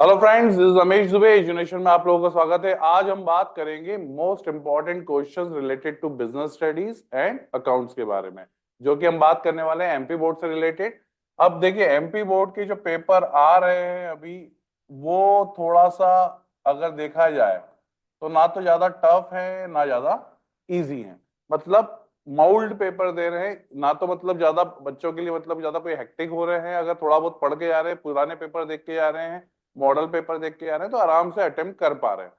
Hello friends, this is Ramesh Dubey. Education में आप लोगों का स्वागत है। आज हम बात करेंगे most important questions related to business studies and accounts के बारे में, जो कि हम बात करने वाले हैं एमपी बोर्ड से रिलेटेड। अब देखिए, एमपी बोर्ड के जो पेपर आ रहे हैं अभी, वो थोड़ा सा अगर देखा जाए तो ना तो ज्यादा टफ है ना ज्यादा इजी है। मतलब माउल्ड पेपर दे रहे हैं, ना तो मतलब ज्यादा बच्चों के लिए मतलब ज्यादा कोई हेक्टिक हो रहे हैं। अगर थोड़ा बहुत पढ़ के जा रहे हैं, पुराने पेपर देख के जा रहे हैं, मॉडल पेपर देख के आ रहे हैं, तो आराम से अटेम्प्ट कर पा रहे हैं।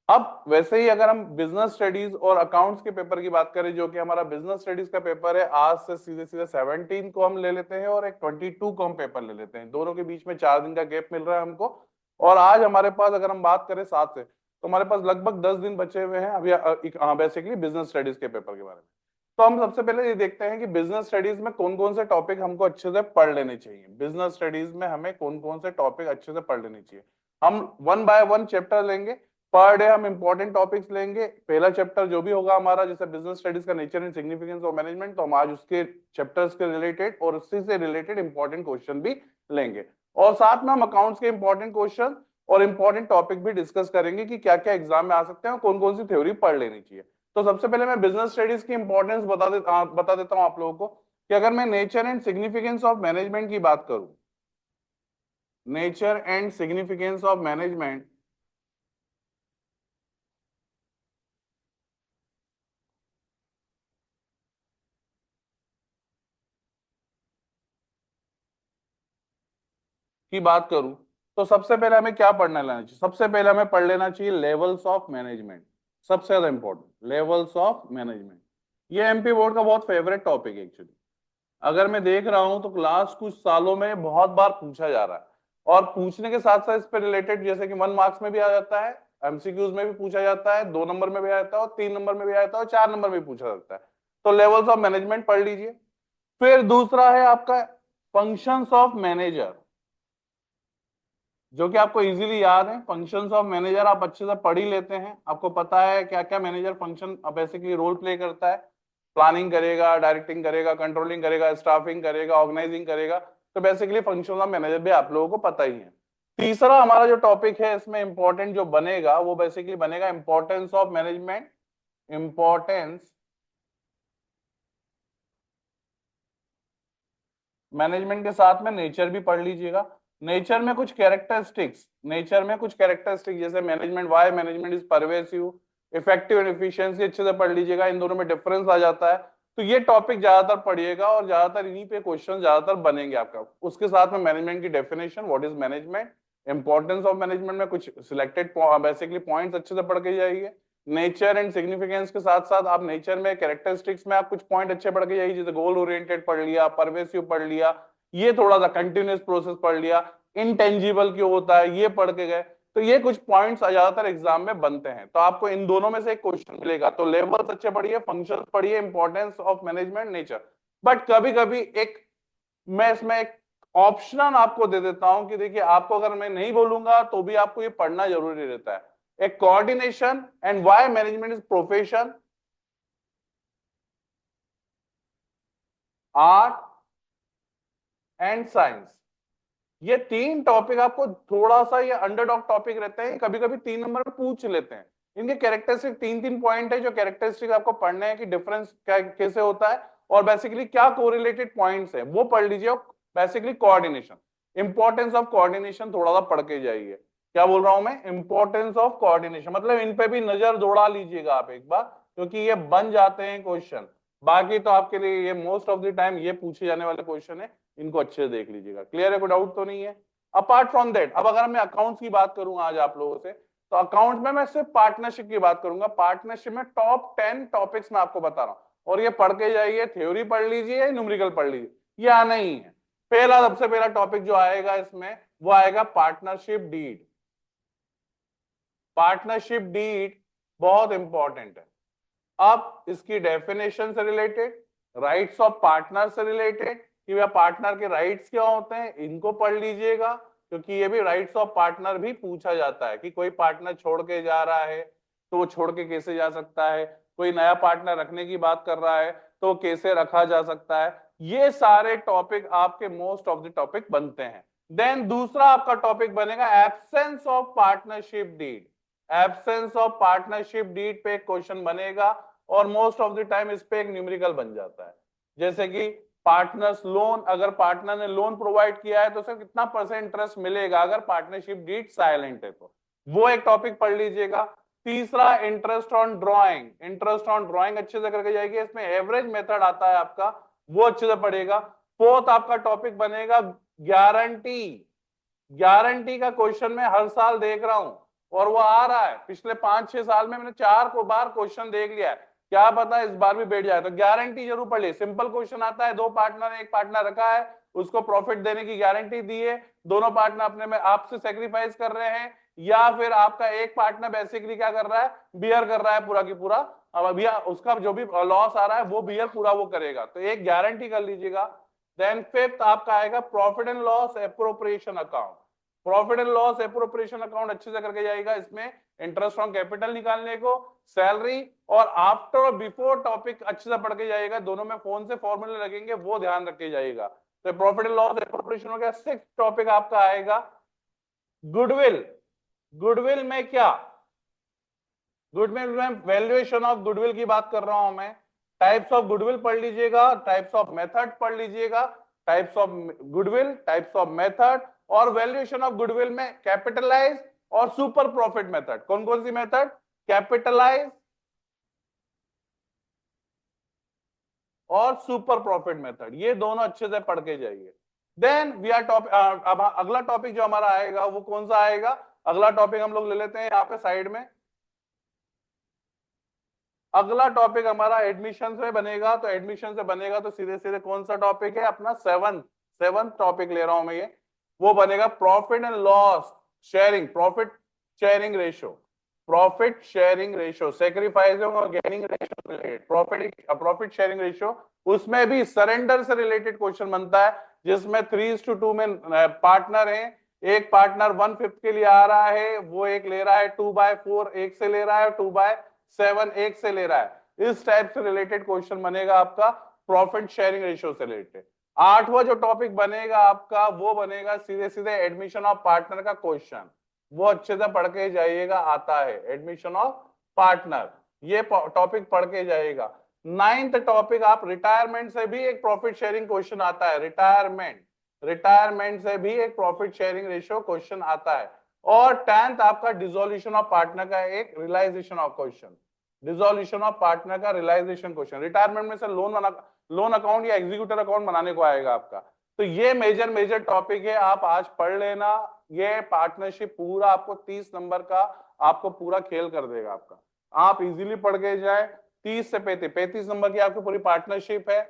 अब वैसे ही अगर हम बिजनेस स्टडीज और अकाउंट्स के पेपर की बात करें, जो कि हमारा बिजनेस स्टडीज का पेपर है, आज से सीधे सीधे 17 को हम ले लेते हैं और एक 22 को हम पेपर ले लेते हैं। दोनों के बीच में 4 दिन का गैप मिल रहा है हमको। और आज हमारे पास अगर हम बात करें 7 से, तो हमारे पास लगभग 10 दिन बचे हुए हैं अभी बेसिकली बिजनेस स्टडीज के पेपर के बारे में। तो हम सबसे पहले ये देखते हैं कि बिजनेस स्टडीज में कौन कौन से टॉपिक हमको अच्छे से पढ़ लेने चाहिए। बिजनेस स्टडीज में हमें कौन कौन से टॉपिक अच्छे से पढ़ लेने चाहिए। हम वन बाय वन चैप्टर लेंगे। पर डे हम इंपॉर्टेंट टॉपिक्स लेंगे। पहला चैप्टर जो भी होगा हमारा, जैसे बिजनेस स्टडीज का nature and significance of management, तो हम आज उसके चैप्टर्स के रिलेटेड और उससे से रिलेटेड इंपॉर्टेंट क्वेश्चन भी लेंगे। और साथ में हम अकाउंट्स के इंपॉर्टेंट क्वेश्चन और इंपॉर्टेंट टॉपिक भी डिस्कस करेंगे कि क्या क्या एग्जाम में आ सकते हैं और कौन कौन सी थ्योरी पढ़ लेनी चाहिए। तो सबसे पहले मैं बिजनेस स्टडीज की इंपॉर्टेंस बता देता हूं आप लोगों को कि अगर मैं nature and significance of management की बात करूं, nature and significance of management की बात करूं, तो सबसे पहले हमें क्या पढ़ना लेना चाहिए? सबसे पहले हमें पढ़ लेना चाहिए लेवल्स ऑफ मैनेजमेंट। सबसे ज्यादा इंपॉर्टेंट लेवल्स ऑफ मैनेजमेंट। ये एमपी बोर्ड का बहुत फेवरेट टॉपिक है एक्चुअली। अगर मैं देख रहा हूं तो लास्ट कुछ सालों में बहुत बार पूछा जा रहा है। और पूछने के साथ साथ इस पे रिलेटेड, जैसे कि 1 मार्क्स में भी आ जाता है, एमसीक्यूज में भी पूछा जाता है, 2 नंबर में भी आ जाता है और 3 नंबर में भी आ जाता है और 4 नंबर में भी पूछा जाता है। तो लेवल्स ऑफ मैनेजमेंट पढ़ लीजिए। फिर दूसरा है आपका फंक्शंस ऑफ मैनेजर, जो कि आपको इजीली याद है। फंक्शंस ऑफ मैनेजर आप अच्छे से पढ़ ही लेते हैं, आपको पता है क्या क्या manager function basically role play करता है। प्लानिंग करेगा, डायरेक्टिंग करेगा, कंट्रोलिंग करेगा, स्टाफिंग करेगा, ऑर्गेनाइजिंग करेगा। तो बेसिकली फंक्शन ऑफ मैनेजर भी आप लोगों को पता ही है। तीसरा हमारा जो टॉपिक है इसमें इंपॉर्टेंट जो बनेगा, वो बेसिकली बनेगा importance of management. Importance management के साथ में नेचर भी पढ़ लीजिएगा। नेचर में कुछ कैरेक्टरिस्टिक्स जैसे management, why management is pervasive, effective and efficiency अच्छे से पढ़ लीजिएगा। इन दोनों में डिफरेंस आ जाता है। तो ये टॉपिक ज्यादातर पढ़िएगा और ज्यादातर इन्हीं पे क्वेश्चन ज्यादातर बनेंगे आपका। उसके साथ में मैनेजमेंट की definition, what is management, importance of management में कुछ सिलेक्टेड बेसिकली पॉइंट्स अच्छे से पढ़ के जाइए। नेचर एंड सिग्निफिकेंस के साथ साथ आप नेचर में कैरेक्टरिस्टिक्स में आप कुछ पॉइंट अच्छे पढ़ के जाइए, जैसे गोल ओरिएंटेड पढ़ लिया, परवेसिव पढ़ लिया, ये थोड़ा सा कंटिन्यूस प्रोसेस पढ़ लिया, इनटेंजिबल क्यों होता है ये पढ़ के गए। तो ये कुछ पॉइंट्स ज्यादातर एग्जाम में बनते हैं। तो आपको इन दोनों में से एक क्वेश्चन मिलेगा। तो लेवल्स अच्छे पढ़िए, फंक्शंस पढ़िए, importance of management, nature. But कभी कभी एक मैं इसमें एक ऑप्शन आपको दे देता हूं कि देखिए, आपको अगर मैं नहीं बोलूंगा तो भी आपको ये पढ़ना जरूरी रहता है। एक coordination and why management is profession, art and science. ये तीन टॉपिक आपको थोड़ा सा ये अंडरडॉग टॉपिक रहते हैं, कभी कभी 3 नंबर में पूछ लेते हैं। इनके कैरेक्टरिस्टिक तीन तीन पॉइंट है जो कैरेक्टरिस्टिक आपको पढ़ने हैं कि डिफरेंस क्या कैसे होता है और बेसिकली क्या कोरिलेटेड पॉइंट्स है, वो पढ़ लीजिए। Basically coordination, importance of coordination थोड़ा सा पढ़ के जाइए। क्या बोल रहा हूं मैं? इंपॉर्टेंस ऑफ कोऑर्डिनेशन, मतलब इन पे भी नजर दौड़ा लीजिएगा आप एक बार, क्योंकि ये बन जाते हैं क्वेश्चन। बाकी तो आपके लिए ये मोस्ट ऑफ द टाइम ये पूछे जाने वाले क्वेश्चन है, इनको अच्छे से देख लीजिएगा। क्लियर है? कोई डाउट तो नहीं है? अपार्ट फ्रॉम दैट, अब अगर मैं अकाउंट्स की बात करूं आज आप लोगों से, तो अकाउंट्स में मैं सिर्फ पार्टनरशिप की बात करूंगा। पार्टनरशिप में टॉप 10 टॉपिक्स मैं आपको बता रहा हूं और ये पढ़ के जाइए। थ्योरी पढ़ लीजिए या न्यूमेरिकल पढ़ लीजिए, ये आना ही है। पहला, सबसे पहला टॉपिक जो आएगा इसमें, वो आएगा पार्टनरशिप डीड। पार्टनरशिप डीड बहुत इंपॉर्टेंट है। अब इसकी डेफिनेशन से रिलेटेड, राइट्स ऑफ पार्टनर से रिलेटेड कि भैया पार्टनर के राइट्स क्या होते हैं, इनको पढ़ लीजिएगा। क्योंकि ये भी राइट्स ऑफ पार्टनर भी पूछा जाता है कि कोई पार्टनर छोड़ के जा रहा है तो वो छोड़ के कैसे जा सकता है, कोई नया पार्टनर रखने की बात कर रहा है तो वो कैसे रखा जा सकता है। ये सारे टॉपिक आपके मोस्ट ऑफ द टॉपिक बनते हैं। देन दूसरा आपका टॉपिक बनेगा absence of partnership deed. Absence of partnership deed पे एक क्वेश्चन बनेगा और मोस्ट ऑफ द टाइम इस पे एक न्यूमेरिकल बन जाता है। जैसे कि पार्टनर्स लोन, अगर पार्टनर ने लोन प्रोवाइड किया है तो उसे कितना परसेंट इंटरेस्ट मिलेगा अगर पार्टनरशिप डीड साइलेंट है तो वो एक टॉपिक पढ़ लीजिएगा। तीसरा interest on drawing, interest on drawing अच्छे से करके जाएगी, इसमें एवरेज मेथड आता है आपका, वो अच्छे से पढ़ेगा। फोर्थ आपका टॉपिक बनेगा गारंटी। गारंटी का क्वेश्चन मैं हर साल देख रहा हूं और वो आ रहा है, पिछले 5-6 साल में मैंने 4 बार क्वेश्चन देख लिया है, क्या पता इस बार भी बैठ जाए। तो गारंटी जरूर पढ़ ली। सिंपल क्वेश्चन आता है, दो पार्टनर, एक पार्टनर रखा है, उसको प्रॉफिट देने की गारंटी दी है, दोनों पार्टनर अपने में आपसे सेक्रीफाइस कर रहे हैं, या फिर आपका एक पार्टनर बेसिकली क्या कर रहा है, बियर कर रहा है पूरा की पूरा, अब अभी उसका जो भी लॉस आ रहा है वो बियर पूरा वो करेगा, तो एक गारंटी कर लीजिएगा। देन फिफ्थ आपका आएगा profit and loss appropriation account. Profit and loss appropriation account अच्छे से करके जाएगा, इसमें इंटरेस्ट ऑन कैपिटल निकालने को, सैलरी और आफ्टर और बिफोर टॉपिक अच्छे से पढ़ के जाएगा, दोनों में फोन से फॉर्मूले लगेंगे वो ध्यान रख के जाएगा। तो प्रॉफिट एंड लॉस एप्रोप्रिएशन हो गया। सिक्स्थ टॉपिक आपका आएगा गुडविल। गुडविल में क्या, गुडविल में वैल्यूएशन ऑफ गुडविल की बात कर रहा हूं मैं। टाइप्स ऑफ गुडविल पढ़ लीजिएगा, टाइप्स ऑफ मेथड पढ़ लीजिएगा, types of goodwill, types of method और वैल्यूएशन ऑफ गुडविल में कैपिटलाइज और सुपर प्रॉफिट मेथड। कौन कौन सी मेथड, कैपिटलाइज और सुपर प्रॉफिट मेथड, ये दोनों अच्छे से पढ़ के जाइए। देन वी आर टॉपिक, अब अगला टॉपिक जो हमारा आएगा वो कौन सा आएगा, अगला टॉपिक हम लोग ले लेते हैं यहाँ पे साइड में। अगला टॉपिक हमारा एडमिशन से बनेगा, तो एडमिशन से बनेगा तो सीधे सीधे कौन सा टॉपिक है अपना, सेवंथ टॉपिक ले रहा हूं मैं ये, वो बनेगा profit and loss sharing, profit sharing ratio, profit sharing ratio, sacrifice और gaining ratio related profit sharing ratio. उसमें भी सरेंडर से रिलेटेड क्वेश्चन बनता है, जिसमें 3:2 में पार्टनर है, एक पार्टनर 1/5 के लिए आ रहा है, वो एक ले रहा है 2/4 एक से ले रहा है, 2/7 एक से ले रहा है। इस टाइप से रिलेटेड क्वेश्चन बनेगा आपका प्रॉफिट शेयरिंग रेशियो से रिलेटेड। आठवां जो टॉपिक बनेगा आपका वो बनेगा सीधे सीधे एडमिशन ऑफ पार्टनर का क्वेश्चन, वो अच्छे से पढ़ के जाइएगा, आता है एडमिशन ऑफ पार्टनर, ये टॉपिक पढ़ के जाइएगा। नाइन्थ टॉपिक आप रिटायरमेंट से भी एक प्रॉफिट शेयरिंग क्वेश्चन आता है, रिटायरमेंट, रिटायरमेंट से भी एक प्रॉफिट शेयरिंग रेशियो क्वेश्चन आता है। और 10th आपका डिसोल्यूशन ऑफ पार्टनर का एक realisation of question, dissolution of partner का रियलाइजेशन क्वेश्चन, रिटायरमेंट में से लोन अकाउंट या एग्जीक्यूटर अकाउंट बनाने को आएगा आपका। तो ये मेजर मेजर टॉपिक है, आप आज पढ़ लेना, ये पार्टनरशिप पूरा आपको 30 नंबर का आपको पूरा खेल कर देगा आपका, आप इजीली पढ़ के जाए। 30 से 35 नंबर की आपकी पूरी पार्टनरशिप है,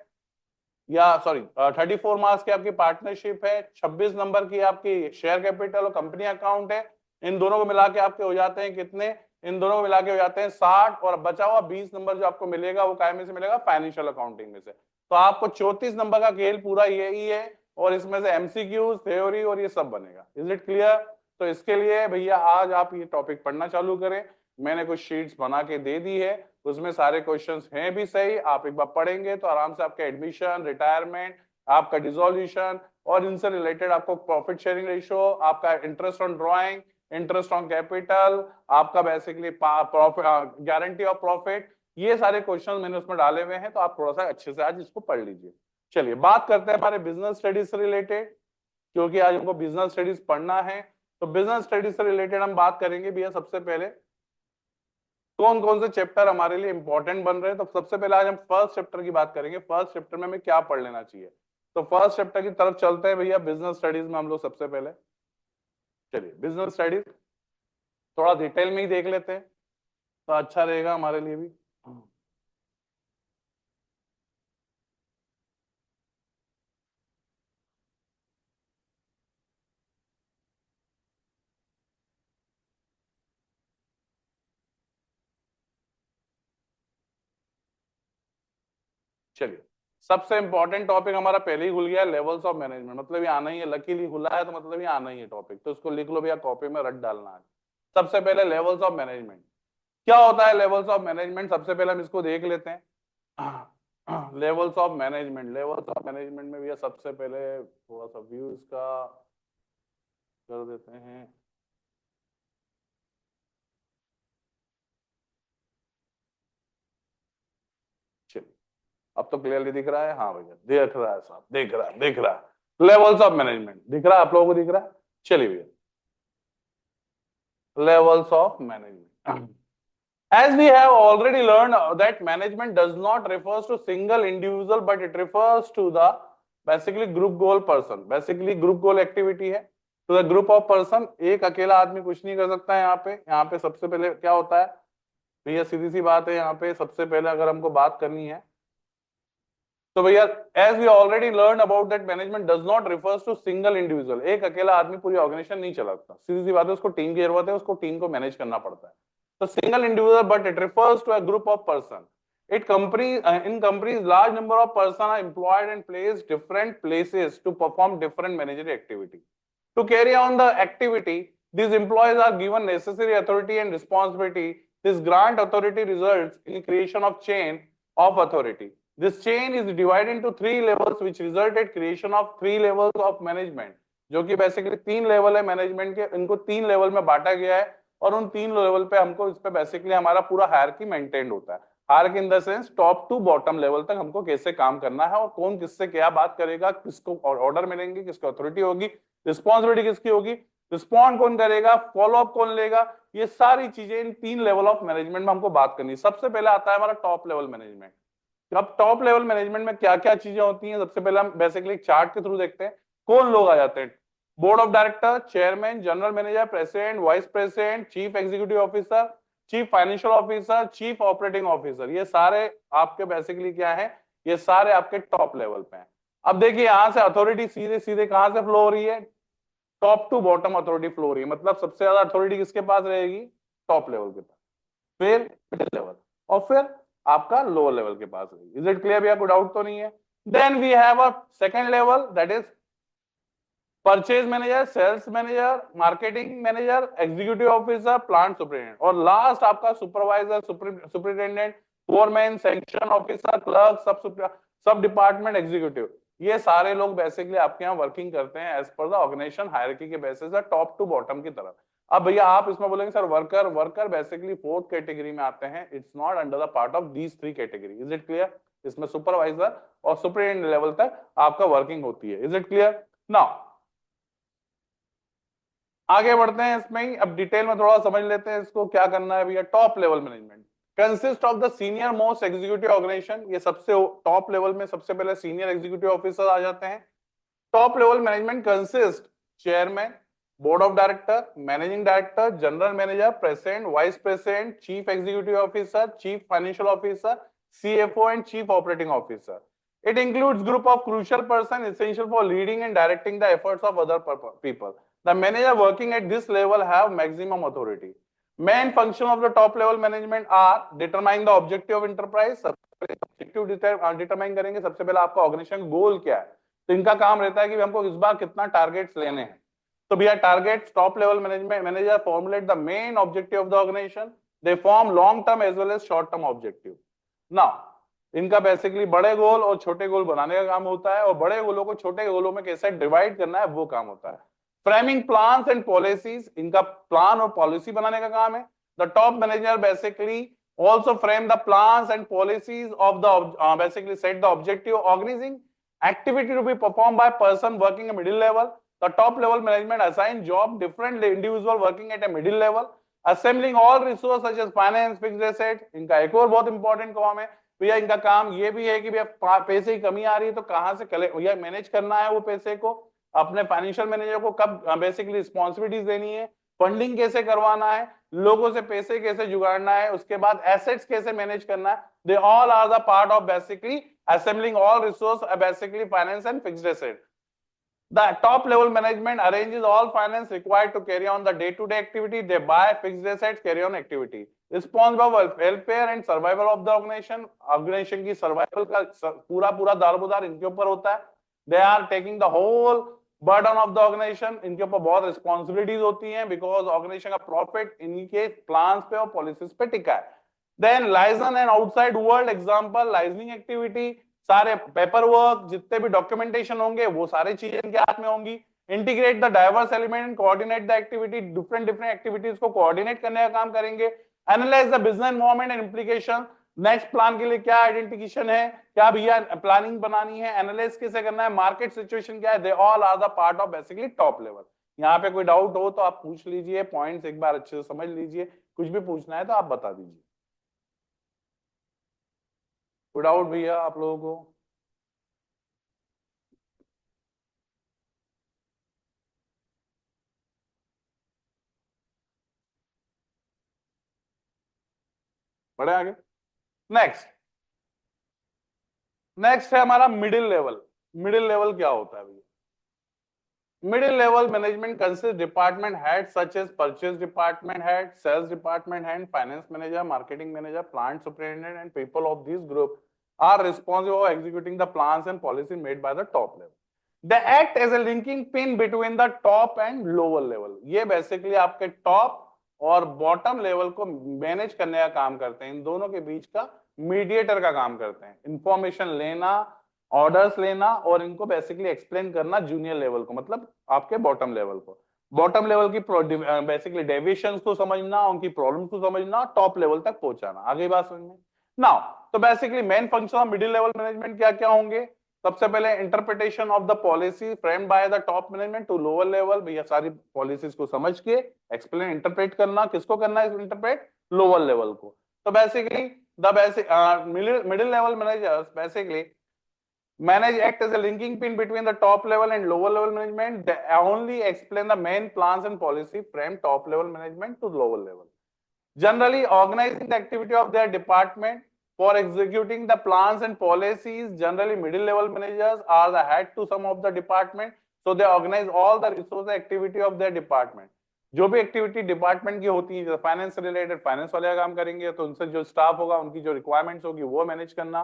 या सॉरी 34 मार्क्स की आपकी पार्टनरशिप है, 26 नंबर की आपकी शेयर कैपिटल और कंपनी अकाउंट है। इन दोनों को मिला के आपके हो जाते हैं कितने, इन दोनों को मिला के हो जाते हैं 60, और बचा हुआ 20 नंबर जो आपको मिलेगा वो काय में से मिलेगा, फाइनेंशियल अकाउंटिंग में से। तो आपको 34 नंबर का खेल पूरा यही है, और इसमें से एमसीक्यूज, थ्योरी और ये सब बनेगा। Is it clear? तो इसके लिए भैया आज आप ये टॉपिक पढ़ना चालू करें, मैंने कुछ शीट्स बना के दे दी है, उसमें सारे क्वेश्चंस हैं भी सही, आप एक बार पढ़ेंगे तो आराम से आपका एडमिशन, रिटायरमेंट, आपका डिसोल्यूशन और इनसे रिलेटेड आपको प्रॉफिट शेयरिंग रेशियो, आपका interest on drawing, interest on capital, आपका बेसिकली गारंटी ऑफ प्रॉफिट, ये सारे क्वेश्चन मैंने उसमें डाले हुए हैं, तो आप थोड़ा सा अच्छे से आज इसको पढ़ लीजिए। चलिए बात करते हैं हमारे बिजनेस स्टडीज से रिलेटेड, क्योंकि आज हमको बिजनेस स्टडीज पढ़ना है। तो बिजनेस स्टडीज से रिलेटेड हम बात करेंगे भैया, सबसे पहले कौन कौन से चैप्टर हमारे लिए इंपॉर्टेंट बन रहे हैं। तो सबसे पहले आज हम फर्स्ट चैप्टर की बात करेंगे, फर्स्ट चैप्टर में हमें क्या पढ़ लेना चाहिए। तो फर्स्ट चैप्टर की तरफ चलते हैं भैया, बिजनेस स्टडीज में हम लोग सबसे पहले, चलिए बिजनेस स्टडीज थोड़ा डिटेल में ही देख लेते हैं तो अच्छा रहेगा हमारे लिए भी। चलिए सबसे इंपॉर्टेंट टॉपिक हमारा पहले ही खुल गया, लेवल्स ऑफ मैनेजमेंट, मतलब ये आना ही है, लकीली खुला है तो मतलब ये आना ही है टॉपिक, तो इसको लिख लो भैया, कॉपी में रट डालना है। सबसे पहले लेवल्स ऑफ मैनेजमेंट, क्या होता है लेवल्स ऑफ मैनेजमेंट, सबसे पहले हम इसको देख लेते हैं। Levels of management, levels of management में भैया सबसे पहले थोड़ा सा व्यू इसका, कर देते हैं। चलिए, अब तो क्लियरली दिख रहा है। हाँ भैया दिख रहा है साहब, दिख रहा है, दिख रहा है। लेवल्स ऑफ मैनेजमेंट दिख रहा है आप लोगों को, दिख रहा है। चलिए भैया, levels of management. As we have already learned that management does not refers to single individual, but it refers to the basically group goal person. Basically group goal activity है। To the group of person, एक अकेला आदमी कुछ नहीं कर सकता है। यहाँ पे सबसे पहले क्या होता है भैया, सीधी सी बात है। यहाँ पे सबसे पहले अगर हमको बात करनी है तो भैया, as we already learn about that management does not refers to single individual. एक अकेला आदमी पूरी ऑर्गेनाइजेशन नहीं चलाता, सीधी सी बात है। उसको टीम की जरूरत है, उसको टीम को मैनेज करना पड़ता है। तो single individual, but it refers to a group of person. It companies in companies, large number of persons are employed and placed different places to perform different managerial activity. To carry on the activity, these employees are given necessary authority and responsibility. This grant authority results in creation of chain of authority. This chain is divided into three levels, which resulted creation of three levels of management. जो कि basically तीन level है management के, इनको तीन level में बांटा गया है। और उन तीन लेवल पे हमको इस पे बेसिकली हमारा पूरा हायरार्की मेंटेन होता है। Hierarchy in the sense top to bottom level तक हमको कैसे काम करना है, और कौन किससे क्या बात करेगा, किसको ऑर्डर मिलेंगे, किसको अथॉरिटी होगी, रिस्पॉन्सिबिलिटी किसकी होगी, रिस्पॉन्ड कौन करेगा, फॉलो अप कौन लेगा। ये सारी चीजें इन तीन लेवल ऑफ मैनेजमेंट में हमको बात करनी है। सबसे पहले आता है हमारा टॉप लेवल मैनेजमेंट। अब टॉप लेवल मैनेजमेंट में क्या क्या चीजें होती हैं, सबसे पहले हम बेसिकली चार्ट के थ्रू देखते हैं कौन लोग आ जाते हैं। Board of director, chairman, general manager, president, vice president, chief executive officer, chief financial officer, chief operating officer, ये सारे आपके बेसिकली क्या है, ये सारे आपके टॉप लेवल पे हैं। अब देखिए यहां से अथॉरिटी सीधे सीधे कहां से फ्लो हो रही है, top to bottom authority flow हो रही है। मतलब सबसे ज्यादा अथॉरिटी किसके पास रहेगी, टॉप लेवल के पास, फिर मिडिल लेवल, और फिर आपका लोअर लेवल के पास रहेगी। इज इट क्लियर भैया, कोई डाउट तो नहीं है। Then we have a second level, that is purchase manager, sales manager, marketing manager, executive officer, plant superintendent, और लास्ट आपका supervisor, superintendent, foreman, sanction officer, clerk, सब डिपार्टमेंट एग्जीक्यूटिव। ये सारे लोग बेसिकली आपके यहाँ वर्किंग करते हैं as per the organisation hierarchy के बेसिस पे टॉप टू बॉटम की तरफ। अब भैया आप इसमें बोलेंगे sir worker, worker basically fourth category में आते हैं। It's not under the part of these three category. Is it clear. इसमें सुपरवाइजर और सुपरिटेंडेंट लेवल तक आपका वर्किंग होती है। Is it clear. नाउ आगे बढ़ते हैं इसमें ही, अब डिटेल में थोड़ा समझ लेते हैं इसको क्या करना है भैया। Top level management consist of the senior most executive organisation. ये सबसे टॉप लेवल में सबसे पहले सीनियर एग्जीक्यूटिव ऑफिसर आ जाते हैं। Top level management consist chairman, board of director, managing director, general manager, president, vice president, chief executive officer, chief financial officer, CFO and chief operating officer. It includes group of crucial persons essential for leading and directing the efforts of other people. The manager working at this level have maximum authority. Main function of the top level management are determining the objective of enterprise. Objective determine करेंगे। सबसे पहले आपका organisation गोल क्या है, तो इनका काम रहता है कि हमको इस बार कितना टारगेट्स लेने हैं। तो भैया targets, top level management manager formulate the main objective of the organisation. They form long term as well as short term objective. Now इनका बेसिकली बड़े गोल और छोटे गोल बनाने का काम होता है, और बड़े गोलों को छोटे गोलों में कैसे डिवाइड करना है वो काम होता है। फ्रेमिंग प्लान्स एंड पॉलिसीज, इनका प्लान और पॉलिसी बनाने का काम है। The top manager basically also frame the plans and policies of the basically set the objective organizing activity to be performed by person working at middle level. The top level management assign job different individual working at a middle level, assembling all resources such as finance, fixed assets. इनका एक और बहुत important काम है भैया, इनका काम ये भी है कि भैया पैसे की कमी आ रही है तो कहां से भैया मैनेज करना है वो पैसे को, अपने फाइनेंशियल मैनेजर को कब बेसिकली रिस्पॉन्सिबिलिटीज देनी है, फंडिंग कैसे करवाना है, लोगों से पैसे कैसे जुगाड़ना है, उसके बाद एसेट्स कैसे मैनेज करना है। They all are the part of basically assembling all resource basically finance and fixed asset. The top level management arranges all finance required to carry on the day-to-day activity. They buy fixed assets, carry on activity. Responsible for welfare and survival of the organization. Organization की survival का पूरा दारोमदार इनके ऊपर होता है। They are taking the whole burden of the organization. इनके ऊपर बहुत responsibilities होती हैं because organization का profit इनके plans पे और policies पे टिका है। Then liaison and outside world example, licensing activity, सारे पेपर वर्क जितने भी डॉक्यूमेंटेशन होंगे वो सारी चीजें इनके हाथ में होंगी। Integrate the diverse element and coordinate the activity, different different activities को कोऑर्डिनेट करने का काम करेंगे। Analyse the business environment and implication, next plan के लिए क्या आइडेंटिफिकेशन है, क्या भैया प्लानिंग बनानी है, एनालाइज कैसे करना है, मार्केट सिचुएशन क्या है, they all are the part of basically top level. यहाँ पे कोई डाउट हो तो आप पूछ लीजिए, पॉइंट्स एक बार अच्छे से समझ लीजिए, कुछ भी पूछना है तो आप बता दीजिए। कोई डाउट भैया आप लोगों को? बढ़े आगे। नेक्स्ट नेक्स्ट है हमारा मिडिल लेवल। मिडिल लेवल क्या होता है भैया? Middle level management consist department head such as purchase department head, sales department head, finance manager, marketing manager, plant superintendent and people of this group are responsible for executing the plans and policy made by the top level. They act as a linking pin between the top and lower level। ये basically आपके top और bottom level को manage करने का काम करते हैं, इन दोनों के बीच का मीडिएटर का काम करते हैं, इंफॉर्मेशन लेना, ऑर्डर्स लेना और इनको बेसिकली एक्सप्लेन करना जूनियर लेवल को, मतलब आपके बॉटम लेवल को। बॉटम लेवल की बेसिकली डेविएशंस को समझना, उनकी प्रॉब्लम्स को समझना, टॉप लेवल तक पहुंचाना। आगे बात समझ में नाउ। तो basically main function of middle level management क्या क्या होंगे? सबसे पहले interpretation of the policy framed by the top management to lower level. भैया सारी पॉलिसीज को समझ के एक्सप्लेन इंटरप्रेट करना, किसको करना है इंटरप्रेट? लोअर लेवल को। तो basically the basic middle level managers basically manage act as a linking pin between the top level and lower level management. They only explain the main plans and policy frame top level management to lower level, generally organizing the activity of their department. For executing the plans and policies, generally middle level managers are the head to some of the department, so they organize all the resource activity of their department. जो भी activity department की होती है, finance से related finance वाले काम करेंगे, तो उनसे जो स्टाफ होगा उनकी जो रिक्वायरमेंट्स होगी वो मैनेज करना।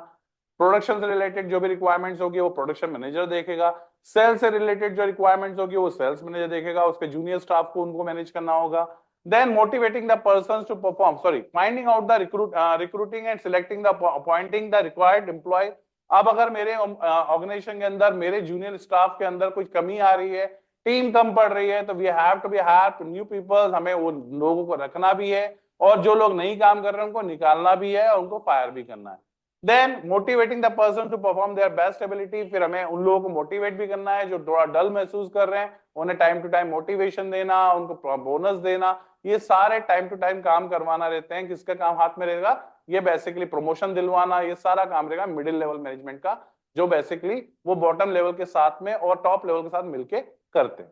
प्रोडक्शन से रिलेटेड जो भी रिक्वायरमेंट्स होगी वो प्रोडक्शन मैनेजर देखेगा। सेल्स से रिलेटेड जो रिक्वायरमेंट्स होगी वो सेल्स मैनेजर देखेगा, उसके जूनियर स्टाफ को उनको मैनेज करना होगा। Then motivating the persons to perform, finding out the recruiting and selecting the appointing the required employee। अब अगर मेरे ऑर्गेनाइजेशन के अंदर मेरे जूनियर स्टाफ के अंदर कुछ कमी आ रही है, टीम कम पड़ रही है, तो we have to be hire new peoples, हमें वो लोगों को रखना भी है और जो लोग नहीं काम कर रहे हैं उनको निकालना भी है और उनको फायर भी करना है। Then motivating the person to perform their best ability, फिर हमें उन लोगों को मोटिवेट भी करना है जो थोड़ा डल महसूस कर रहे हैं, उन्हें टाइम टू टाइम मोटिवेशन देना, उनको बोनस देना, ये सारे टाइम टू टाइम काम करवाना रहते हैं। किसका काम हाथ में रहेगा? ये बेसिकली प्रमोशन दिलवाना, ये सारा काम रहेगा मिडिल लेवल मैनेजमेंट का, जो बेसिकली वो बॉटम लेवल के साथ में और टॉप लेवल के साथ मिलके करते हैं।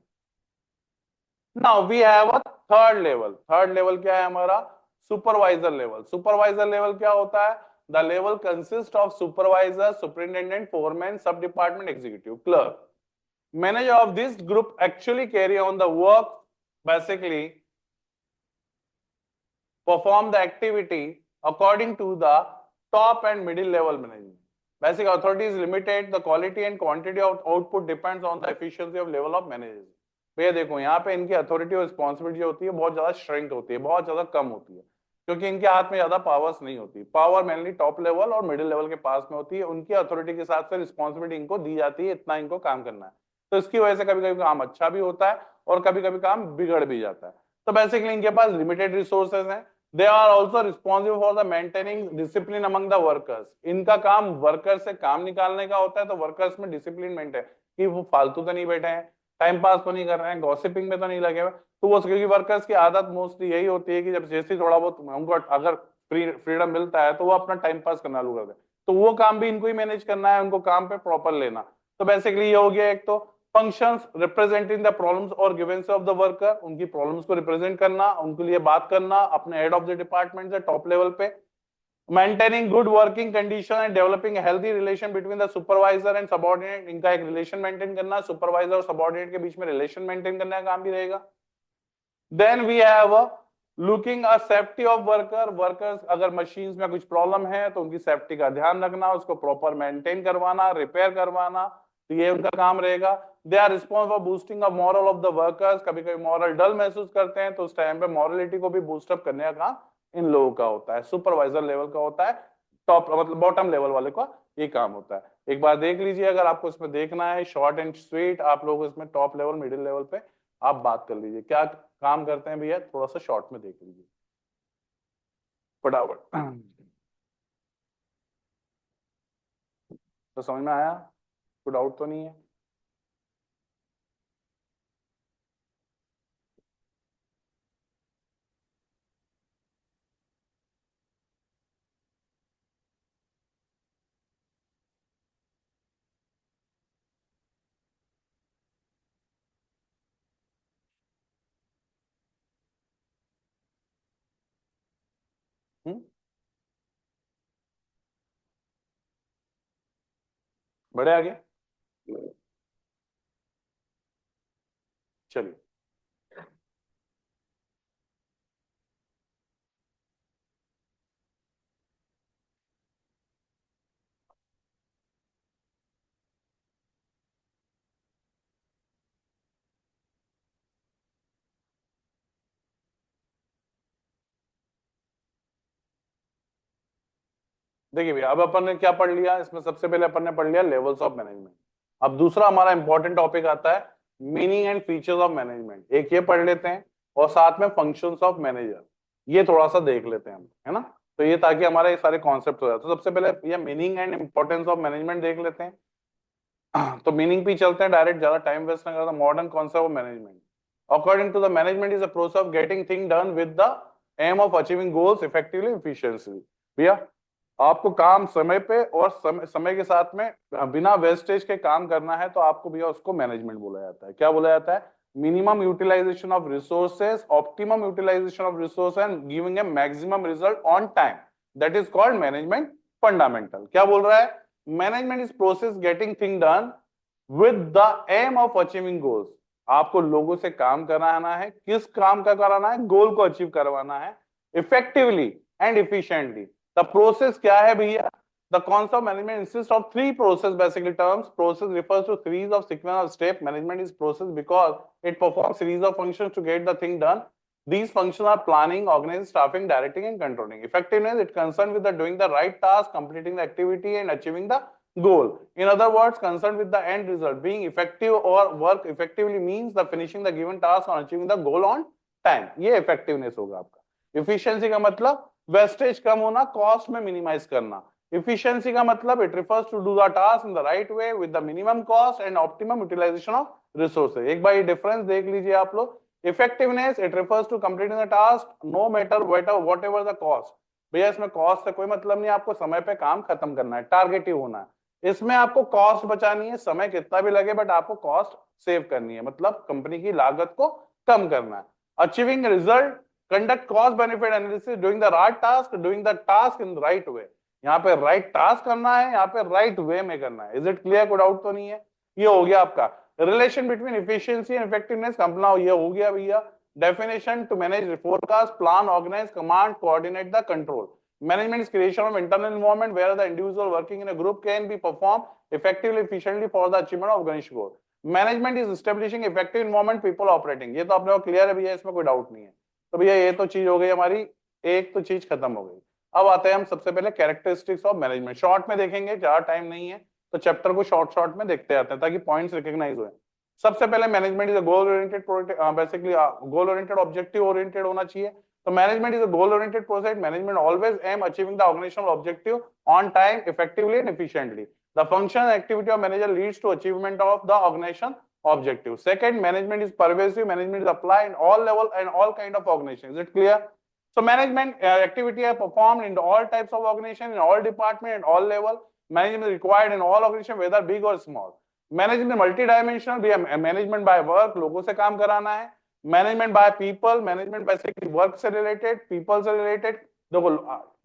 Now we have a third level. Third level क्या है हमारा? Supervisor level. सुपरवाइजर लेवल क्या होता है? The level consists of supervisor, superintendent, foreman, sub-department executive, clerk. Manager of this group actually carry on the work, basically perform the activity according to the top and middle level management. Basic authority is limited. The quality and quantity of output depends on the efficiency of level of managers. भैया देखो यहाँ पे इनकी authority और responsibility होती है बहुत ज्यादा श्रिंक होती है, बहुत ज्यादा कम होती है, क्योंकि इनके हाथ में ज्यादा पावर्स नहीं होती। पावर मेनली टॉप लेवल और मिडिल लेवल के पास में होती है। उनकी अथॉरिटी के साथ से रिस्पॉन्सिबिलिटी इनको दी जाती है, इतना इनको काम करना है। तो इसकी वजह से कभी कभी काम अच्छा भी होता है और कभी कभी काम बिगड़ भी जाता है। तो बेसिकली इनके पास लिमिटेड रिसोर्सेज हैं। They are also responsible for the maintaining discipline among the workers. इनका काम वर्कर से काम निकालने का होता है, तो वर्कर्स में डिसिप्लिन मेंटेन, कि वो फालतू तो नहीं बैठे हैं, टाइम पास तो नहीं कर रहे हैं, गॉसिपिंग में तो नहीं लगे हुए। तो वो क्योंकि वर्कर्स की आदत मोस्टली यही होती है कि जब जैसे थोड़ा बहुत उनको अगर फ्रीडम मिलता है तो वो अपना टाइम पास करना शुरू कर दे, तो वो काम भी इनको ही मैनेज करना है, उनको काम पे प्रॉपर लेना। तो बेसिकली ये हो गया एक तो फंक्शंस रिप्रेजेंटिंग द प्रॉब्लम्स और ग्रीवेंसेस ऑफ द वर्कर, उनकी प्रॉब्लम्स को रिप्रेजेंट करना, उनके लिए बात करना अपने हेड ऑफ द डिपार्टमेंट से टॉप लेवल पे। Maintaining good working condition and developing healthy relation between the supervisor and subordinate, इनका एक रिलेशन मेंटेन करना, सुपरवाइजर और सबऑर्डिनेट के बीच में रिलेशन मेंटेन करने का काम भी रहेगा। Then we have looking a safety of worker, workers अगर मशीन्स में कुछ प्रॉब्लम है तो उनकी सेफ्टी का ध्यान रखना, उसको प्रॉपर मेंटेन करवाना, रिपेयर करवाना, तो ये उनका काम रहेगा। They are responsible for boosting of morale of the workers, कभी कभी मॉरल डल महसूस करते हैं तो उस टाइम पे मॉरलिटी को भी बूस्टअप करने का काम इन लोगों का होता है, सुपरवाइजर लेवल का होता है, टॉप मतलब बॉटम लेवल वाले का ये काम होता है। एक बार देख लीजिए, अगर आपको इसमें देखना है शॉर्ट एंड स्वीट, आप लोग इसमें टॉप लेवल मिडिल लेवल पे आप बात कर लीजिए क्या काम करते हैं भैया, थोड़ा सा शॉर्ट में देख लीजिए फटाफट। तो समझ में आया, कोई डाउट तो नहीं है? हम्म, बड़े आगे, चलिए। देखिए भैया, अब अपन ने क्या पढ़ लिया इसमें, सबसे पहले अपन ने पढ़ लिया लेवल्स ऑफ मैनेजमेंट। अब दूसरा हमारा इंपॉर्टेंट टॉपिक आता है meaning and features of management, एक ये पढ़ लेते हैं और साथ में फंक्शंस ऑफ मैनेजर, ये थोड़ा सा देख लेते हैं हम, है ना। तो ये ताकि हमारे ये सारे कॉन्सेप्ट हो जाए, तो सबसे पहले ये meaning and importance of management देख लेते हैं। तो मीनिंग पे चलते हैं डायरेक्ट, ज्यादा टाइम वेस्ट ना करता। Modern concept of management, according to the management is a process of getting thing done with the aim of achieving goals effectively efficiently. भैया आपको काम समय पे और समय के साथ में बिना वेस्टेज के काम करना है, तो आपको भैया उसको मैनेजमेंट बोला जाता है। क्या बोला जाता है? Minimum utilisation of resources, optimum utilisation of resource and giving a maximum result on time, that is called management fundamental. क्या बोल रहा है? Management is process getting thing done with the aim of achieving goals. आपको लोगों से काम कराना है, किस काम का कराना है? गोल को अचीव करवाना है effectively and efficiently. The process क्या है भैया? The concept of management consists of three process basically terms. Process refers to series of sequence of step. Management is process because it performs series of functions to get the thing done. These functions are planning, organizing, staffing, directing, and controlling. Effectiveness, it concerned with the doing the right task, completing the activity, and achieving the goal. In other words, concerned with the end result. Being effective or work effectively means the finishing the given task or achieving the goal on time. ये effectiveness होगा आपका। Efficiency का मतलब wastage कम होना, cost में minimise करना। Efficiency का मतलब it refers to do the task in the right way with the minimum cost and optimum utilization of resources. एक बार ये डिफरेंस देख लीजिए आप लोग। Effectiveness, it refers to completing the task no matter whatever the cost. भैया इसमें cost से कोई मतलब नहीं, आपको समय पे काम खत्म करना है, टारगेटिव होना है। इसमें आपको कॉस्ट बचानी है, समय कितना भी लगे बट आपको कॉस्ट सेव करनी है, मतलब कंपनी की लागत को कम करना है। Achieving result, conduct cost benefit analysis, doing the right task in the right way। यहाँ पे राइट टास्क करना है, यहाँ पे राइट वे में करना है। Is it clear? कोई डाउट तो नहीं है? ये हो गया आपका relation between efficiency and effectiveness कंपना, ये हो गया भैया। Definition, to manage forecast, plan, organise, command, coordinate the control. Management is creation of internal environment where the individual working in a group can be perform effectively efficiently for the achievement of organised goal. Management is establishing effective environment people operating. ये तो अपने को clear है भैया, इसमें कोई doubt नहीं है। तो भैया ये तो चीज हो गई हमारी, एक तो चीज खत्म हो गई। अब आते हैं हम सबसे पहले कैरेक्टरिस्टिक्स ऑफ मैनेजमेंट, शॉर्ट में देखेंगे, ज्यादा टाइम नहीं है तो चैप्टर को शॉर्ट में देखते आते हैं ताकि पॉइंट्स रिकॉग्नाइज हो। सबसे पहले management is a goal oriented, basically goal oriented, objective oriented होना चाहिए। तो management is a goal oriented process. Management always aim achieving the organisational objective on time, effectively and efficiently. The function and activity of manager leads to achievement of the organisation objective. Second, management is pervasive. Management is applied in all level and all kind of organizations. Is it clear? So management activity are performed in all types of organization, in all department, and all level. Management is required in all organization, whether big or small. Management multi-dimensional. भी management by work, लोगों से काम कराना है। Management by people, management basically work से related, people से related. देखो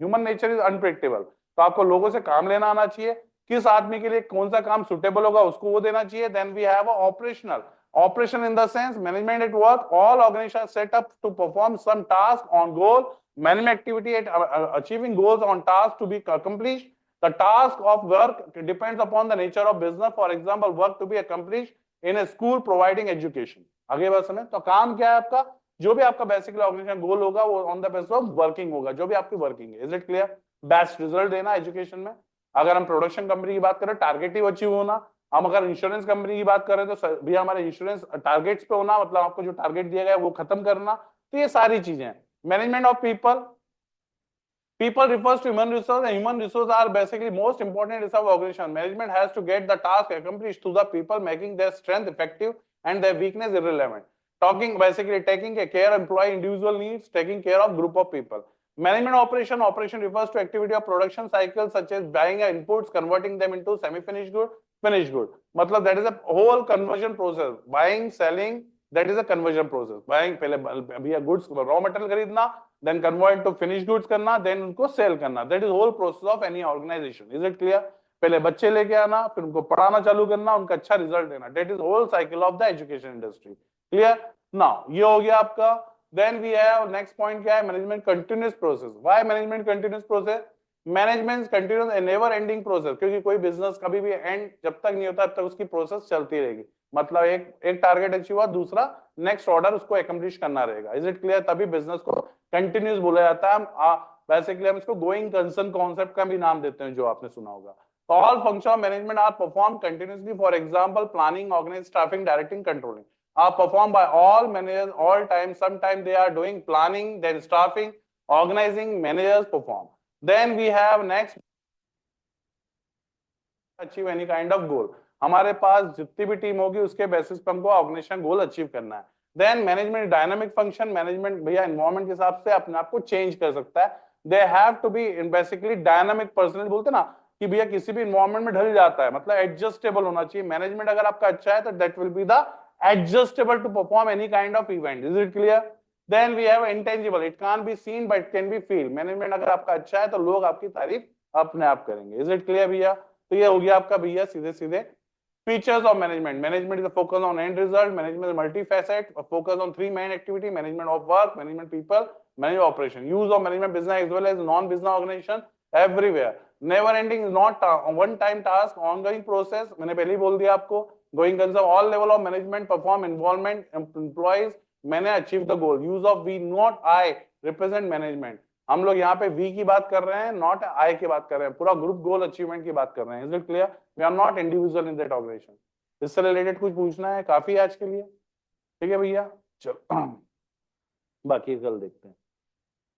human nature is unpredictable, तो आपको लोगों से काम लेना आना चाहिए, किस आदमी के लिए कौन सा काम सुटेबल होगा उसको वो देना चाहिए। Then we have operational, operation in the sense management at work, all organisation set up to perform some task on goal, management activity at achieving goals on task to be accomplished. The task of work depends upon the nature of business. For example, work to be accomplished in a school providing education. आगे बात समझ, तो काम क्या है आपका, जो भी आपका बेसिकली ऑर्गेनाइजेशन गोल होगा वो on the basis of working होगा, जो भी आपकी वर्किंग है। Is it clear? Best result देना एजुकेशन में। अगर हम प्रोडक्शन कंपनी की बात करें टारगेटिव अचीव होना, हम अगर इंश्योरेंस कंपनी की बात करें तो भैया हमारे इंश्योरेंस टारगेट्स पे होना, मतलब आपको जो टारगेट दिया गया है वो खत्म करना। तो ये सारी चीजें हैं। Management of people, people refers to human resource, and human resources are basically most important resource of organization. Management has to get the task accomplished to the people, making their strength effective and their weakness irrelevant. Talking basically taking care of employee individual needs, taking care of group of people. Management operation refers to activity of production cycles such as buying inputs, converting them into semi-finished good, finished good. मतलब that is a whole conversion process. Buying, selling, that is a conversion process. Buying पहले भैया goods raw material खरीदना, then convert to finished goods करना, then उनको sell करना. That is whole process of any organization. Is it clear? पहले बच्चे लेके आना, फिर उनको पढ़ाना चालू करना, उनका अच्छा रिजल्ट देना. That is whole cycle of the education industry. Clear? Now ये हो गया आपका. Then we have next point क्या है? Management continuous process. Why management continuous process? Management continuous a never ending process. क्योंकि कोई बिजनेस कभी भी एंड जब तक नहीं होता तब तक उसकी प्रोसेस चलती रहेगी. मतलब एक टारगेट अचीव हुआ, दूसरा नेक्स्ट ऑर्डर उसको एकम्प्लिश करना रहेगा. Is it clear? तभी बिजनेस को कंटिन्यूस बोला जाता है. बेसिकली हम इसको गोइंग कंसर्न कॉन्सेप्ट का भी नाम देते हैं, जो आपने सुना होगा. All function of management are perform continuously. For example planning, organise, staffing, directing, controlling are performed by all managers all time. Sometimes they are doing planning, then staffing, organizing, managers perform. Then we have next achieve any kind of goal. हमारे पास जितनी भी team होगी उसके basis पे हमको organisation गोल achieve करना है. Then management dynamic function. Management भैया एनवायरमेंट के हिसाब से अपने आप को चेंज कर सकता है. They have to be basically dynamic personal. बोलते ना कि भैया किसी भी एनवायरमेंट में ढल जाता है, मतलब एडजस्टेबल होना चाहिए. मैनेजमेंट अगर आपका अच्छा है तो that will be the adjustable to perform any kind of event. Is it clear? Then we have intangible. It can't be seen but it can be feel. Management अगर आपका अच्छा है तो लोग आपकी तारीफ अपने आप करेंगे. Is it clear भैया? तो ये हो गया आपका भैया सीधे सीधे features of management. Management is a focus on end result. Management is multifaceted, a focus on three main activity: management of work, management people, management operation. Use of management business as well as non-business organization everywhere. Never ending is not one time task, ongoing process. मैंने पहले ही बोल दिया आपको. Going concern all level of management perform involvement employees मैंने achieve the goal. Use of we not I represent management. हम लोग यहाँ पे वी की बात कर रहे हैं, नॉट आई की बात कर रहे हैं. पूरा ग्रुप गोल अचीवमेंट की बात कर रहे हैं. Is it clear? We are not individual in that organisation. इससे रिलेटेड कुछ पूछना है? काफी आज के लिए. ठीक है भैया, चलो बाकी कल देखते हैं.